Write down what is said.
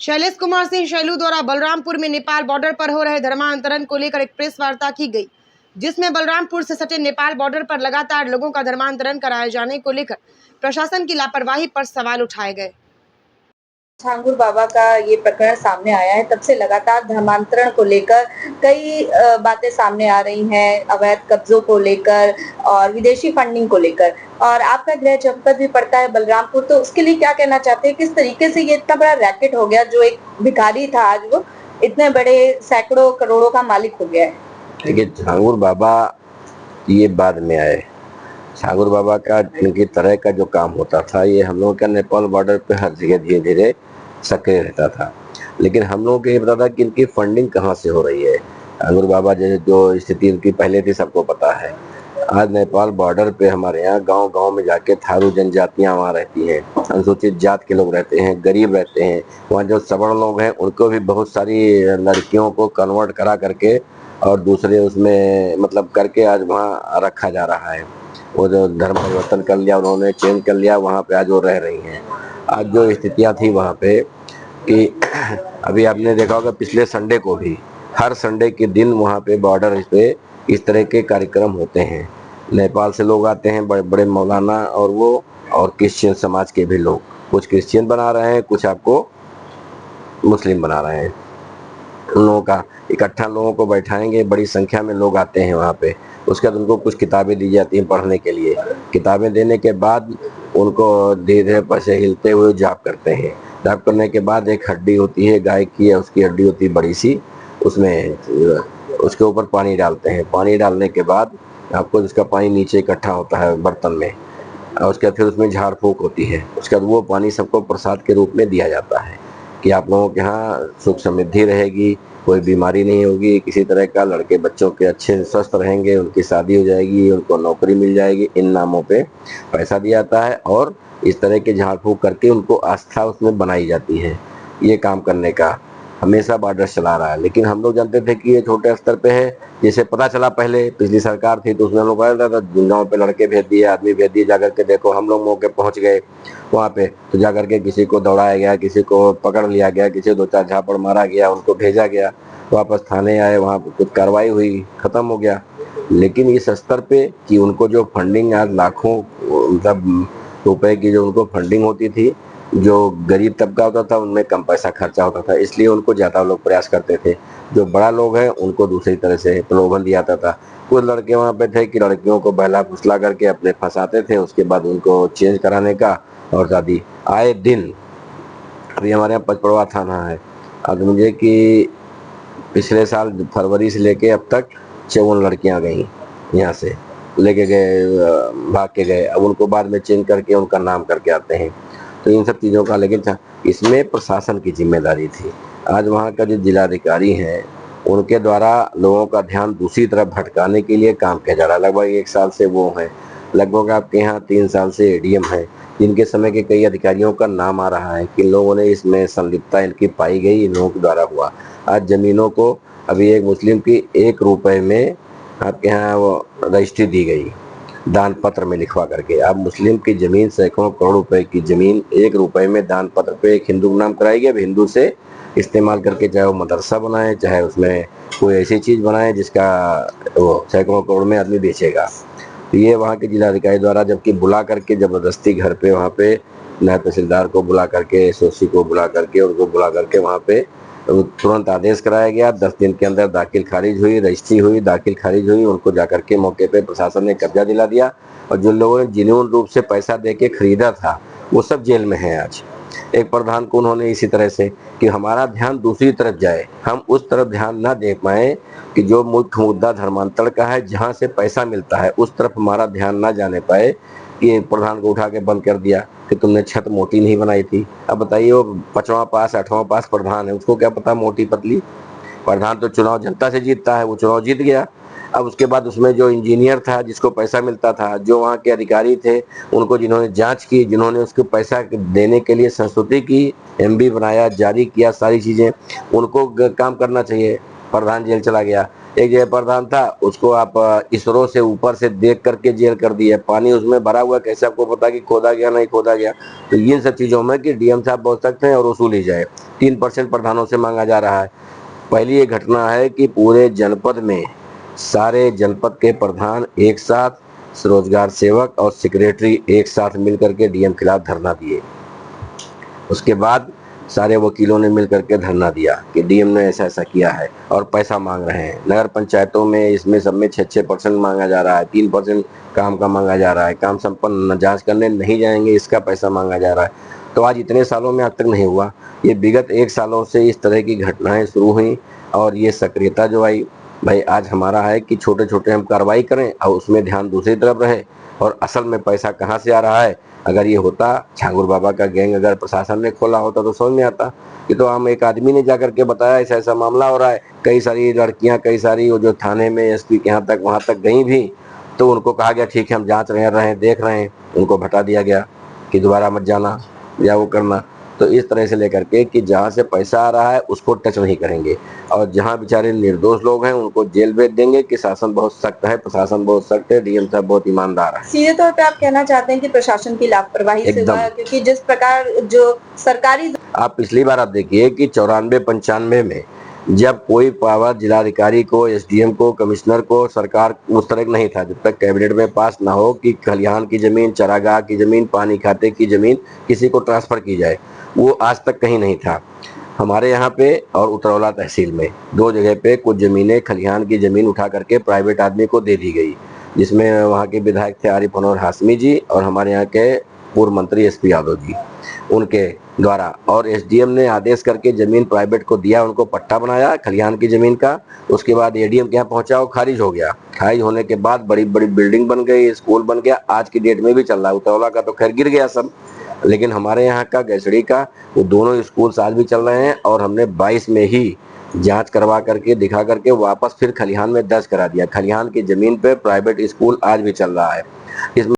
शैलेश कुमार सिंह शैलू द्वारा बलरामपुर में नेपाल बॉर्डर पर हो रहे धर्मांतरण को लेकर एक प्रेस वार्ता की गई, जिसमें बलरामपुर से सटे नेपाल बॉर्डर पर लगातार लोगों का धर्मांतरण कराए जाने को लेकर प्रशासन की लापरवाही पर सवाल उठाए गए। छांगुर बाबा का ये प्रकरण सामने आया है, तब से लगातार धर्मांतरण को लेकर कई बातें सामने आ रही हैं, अवैध कब्जों को लेकर और विदेशी फंडिंग को लेकर। और आपका गृह जनपद भी पड़ता है बलरामपुर, तो उसके लिए क्या कहना चाहते हैं? किस तरीके से ये इतना बड़ा रैकेट हो गया, जो एक भिखारी था आज वो इतने बड़े सैकड़ों करोड़ों का मालिक हो गया है? देखिए, छांगुर बाबा ये बाद में आए। छांगुर बाबा का इनकी तरह का जो काम होता था, ये हम लोगों का नेपाल बॉर्डर पे हर जगह धीरे धीरे सक्रिय रहता था, लेकिन हम लोगों को ये पता था कि इनकी फंडिंग कहाँ से हो रही है। छांगुर बाबा जैसे जो स्थिति इनकी पहले थी सबको पता है। आज नेपाल बॉर्डर पे हमारे यहाँ गांव गांव में जाके थारू जनजातियां वहाँ रहती हैं, अनुसूचित जात के लोग रहते हैं, गरीब रहते हैं। वहाँ जो सवर्ण लोग हैं उनको भी बहुत सारी लड़कियों को कन्वर्ट करा करके और दूसरे उसमें मतलब करके आज वहाँ रखा जा रहा है। वो जो धर्म परिवर्तन कर लिया, उन्होंने चेंज कर लिया, वहाँ पे आज वो रह रही हैं। आज जो स्थितियाँ थी वहाँ पे कि अभी आपने देखा होगा पिछले संडे को भी हर संडे के दिन वहाँ पे बॉर्डर पे इस तरह के कार्यक्रम होते हैं। नेपाल से लोग आते हैं, बड़े बड़े मौलाना और वो और क्रिश्चियन समाज के भी लोग, कुछ क्रिश्चियन बना रहे हैं, कुछ आपको मुस्लिम बना रहे हैं। उन लोगों का इकट्ठा लोगों को बैठाएंगे, बड़ी संख्या में लोग आते हैं वहाँ पे। उसके बाद उनको कुछ किताबें दी जाती हैं पढ़ने के लिए। किताबें देने के बाद उनको धीरे धीरे पैसे हिलते हुए जाप करते हैं। जाप करने के बाद एक हड्डी होती है गाय की, है उसकी हड्डी होती है बड़ी सी, उसमें उसके ऊपर पानी डालते हैं। पानी डालने के बाद आपको जिसका पानी नीचे इकट्ठा होता है बर्तन में, और उसके बाद फिर उसमें झाड़ फूक होती है। उसके बाद वो पानी सबको प्रसाद के रूप में दिया जाता है कि आप लोगों के यहाँ सुख समृद्धि रहेगी, कोई बीमारी नहीं होगी किसी तरह का, लड़के बच्चों के अच्छे स्वस्थ रहेंगे, उनकी शादी हो जाएगी, उनको नौकरी मिल जाएगी। इन नामों पे पैसा दिया जाता है और इस तरह के झाड़ फूक करके उनको आस्था उसमें बनाई जाती है। ये काम करने का हमेशा बॉर्डर चला रहा है, लेकिन हम लोग जानते थे कि ये छोटे स्तर पे है। जैसे पता चला पहले पिछली सरकार थी तो उसमें हम लोग कहता था गाँव पे लड़के भेज दिए, आदमी भेज दिए, जाकर के देखो। हम लोग मौके पहुंच गए वहाँ पे तो जाकर के किसी को दौड़ाया गया, किसी को पकड़ लिया गया, किसी को 2-4 झापड़ मारा गया, उनको भेजा गया, वापस थाने आए, वहाँ कुछ कार्रवाई हुई, खत्म हो गया। लेकिन इस स्तर पे कि उनको जो फंडिंग आज लाखों मतलब रुपए की जो उनको फंडिंग होती थी, जो गरीब तबका होता था उनमें कम पैसा खर्चा होता था, इसलिए उनको ज़्यादा लोग प्रयास करते थे। जो बड़ा लोग हैं उनको दूसरी तरह से प्रलोभन दिया जाता था। कुछ लड़के वहाँ पे थे कि लड़कियों को बहला फुसला करके अपने फंसाते थे, उसके बाद उनको चेंज कराने का और शादी आए दिन। अभी हमारे यहाँ पचपड़वा थाना है, आज मुझे कि पिछले साल फरवरी से लेके अब तक 54 लड़कियाँ गई यहाँ से, लेके गए, भाग के गए। अब उनको बाद में चेंज करके उनका नाम करके आते हैं। तो इन सब चीज़ों का लेकिन था, इसमें प्रशासन की जिम्मेदारी थी। आज वहाँ का जो जिलाधिकारी हैं उनके द्वारा लोगों का ध्यान दूसरी तरफ भटकाने के लिए काम किया जा रहा है। लगभग 1 साल से वो हैं, लगभग आपके यहाँ 3 साल से एडीएम है, जिनके समय के कई अधिकारियों का नाम आ रहा है कि लोगों ने इसमें संलिप्तता इनकी पाई गई, इन लोगों के द्वारा हुआ। आज जमीनों को अभी एक मुस्लिम की 1 रुपए में आपके यहाँ वो रजिस्ट्री दी गई, दान पत्र में लिखवा करके। अब मुस्लिम की जमीन सैकड़ों करोड़ रुपए की जमीन 1 रुपए में दान पत्र पे एक हिंदू का नाम कराएगी। अब हिंदू से इस्तेमाल करके चाहे वो मदरसा बनाए, चाहे उसमें कोई ऐसी चीज़ बनाए जिसका वो सैकड़ों करोड़ में आदमी बेचेगा। तो ये वहाँ के जिलाधिकारी द्वारा जबकि बुला करके ज़बरदस्ती घर पे वहाँ पे नायब तहसीलदार को बुला करके, एसओसी को बुला करके, उनको बुला करके वहाँ पे तुरंत आदेश कराया गया। 10 दिन के अंदर दाखिल खारिज हुई, रजिस्ट्री हुई, दाखिल खारिज हुई। उनको जाकर के मौके पे प्रशासन ने कब्जा दिला दिया और जो लोगों ने जिन्होंने रूप से पैसा दे के खरीदा था वो सब जेल में है आज। एक प्रधान को उन्होंने इसी तरह से कि हमारा ध्यान दूसरी तरफ जाए, हम उस तरफ ध्यान ना दे पाए कि जो मुख्य मुद्दा धर्मांतरण का है, जहाँ से पैसा मिलता है उस तरफ हमारा ध्यान ना जाने पाए, कि प्रधान को उठा के बंद कर दिया कि तुमने छत मोटी नहीं बनाई थी। अब बताइए, वो 5वां पास 8वां पास प्रधान है, उसको क्या पता मोटी पतली। प्रधान तो चुनाव जनता से जीतता है, वो चुनाव जीत गया। अब उसके बाद उसमें जो इंजीनियर था जिसको पैसा मिलता था, जो वहाँ के अधिकारी थे उनको जिन्होंने जांच की, जिन्होंने उसको पैसा देने के लिए संस्तुति की, एमबी बनाया, जारी किया, सारी चीज़ें, उनको काम करना चाहिए। प्रधान जेल चला गया। एक जगह प्रधान था, उसको आप इसरो से ऊपर से देख करके जेल कर दिया, पानी उसमें भरा हुआ, कैसे आपको पता कि खोदा गया नहीं खोदा गया। तो इन सब चीज़ों में कि डीएम साहब बोल सकते हैं और वसूल ही जाए। 3% प्रधानों से मांगा जा रहा है। पहली ये घटना है कि पूरे जनपद में सारे जनपद के प्रधान एक साथ, रोजगार सेवक और सेक्रेटरी एक साथ मिलकर के डीएम खिलाफ धरना दिए। उसके बाद सारे वकीलों ने मिलकर के धरना दिया कि डीएम ने ऐसा ऐसा किया है और पैसा मांग रहे हैं। नगर पंचायतों में इसमें सब में 6% मांगा जा रहा है, 3% काम का मांगा जा रहा है, काम संपन्न जांच करने नहीं जाएंगे इसका पैसा मांगा जा रहा है। तो आज इतने सालों में आज तक नहीं हुआ। ये विगत 1 सालों से इस तरह की घटनाएं शुरू हुई और ये सक्रियता जो आई, भाई आज हमारा है कि छोटे छोटे हम कार्रवाई करें और उसमें ध्यान दूसरी तरफ रहे और असल में पैसा कहाँ से आ रहा है। अगर ये होता छांगुर बाबा का गैंग अगर प्रशासन ने खोला होता तो समझ में आता। ये तो हम एक आदमी ने जाकर के बताया ऐसा ऐसा मामला हो रहा है। कई सारी लड़कियां, कई सारी वो जो थाने में एसपी के यहाँ तक वहाँ तक गई भी, तो उनको कहा गया ठीक है हम जांच रहे हैं देख रहे हैं, उनको हटा दिया गया कि दोबारा मत जाना या वो करना। तो इस तरह से लेकर के कि जहाँ से पैसा आ रहा है उसको टच नहीं करेंगे और जहाँ बेचारे निर्दोष लोग हैं उनको जेल भेज देंगे कि शासन बहुत सख्त है, प्रशासन बहुत सख्त है, डीएम साहब बहुत ईमानदार है। सीधे तौर पे आप कहना चाहते हैं कि प्रशासन की लापरवाही से एकदम। हुआ है, क्योंकि जिस प्रकार जो सरकारी आप पिछली बार आप देखिए कि 94-95 में जब कोई पावर जिलाधिकारी को, एसडीएम को, कमिश्नर को, सरकार उस तरह नहीं था जब तक कैबिनेट में पास ना हो कि खलिहान की जमीन, चरागाह की जमीन, पानी खाते की जमीन किसी को ट्रांसफर की जाए, वो आज तक कहीं नहीं था। हमारे यहाँ पे और उतरौला तहसील में 2 जगह पे कुछ जमीनें, खलिहान की जमीन उठा करके प्राइवेट आदमी को दे दी गई, जिसमें वहाँ के विधायक थे आरिफ अनवर हाशमी जी और हमारे यहाँ के पूर्व मंत्री एसपी यादव जी, उनके द्वारा। और एसडीएम ने आदेश करके जमीन प्राइवेट को दिया, उनको पट्टा बनाया खलिहान की जमीन का। उसके बाद एडीएम के यहाँ पहुंचा, वो खारिज हो गया। खारिज होने के बाद बड़ी बड़ी बिल्डिंग बन गई, स्कूल बन गया, आज की डेट में भी चल रहा है। उतरौला का तो खैर गिर गया सब, लेकिन हमारे यहाँ का गैसड़ी का वो दोनों स्कूल आज भी चल रहे हैं और हमने 22 में ही जांच करवा करके दिखा करके वापस फिर खलिहान में दर्ज करा दिया। खलिहान की जमीन पे प्राइवेट स्कूल आज भी चल रहा है। इसमें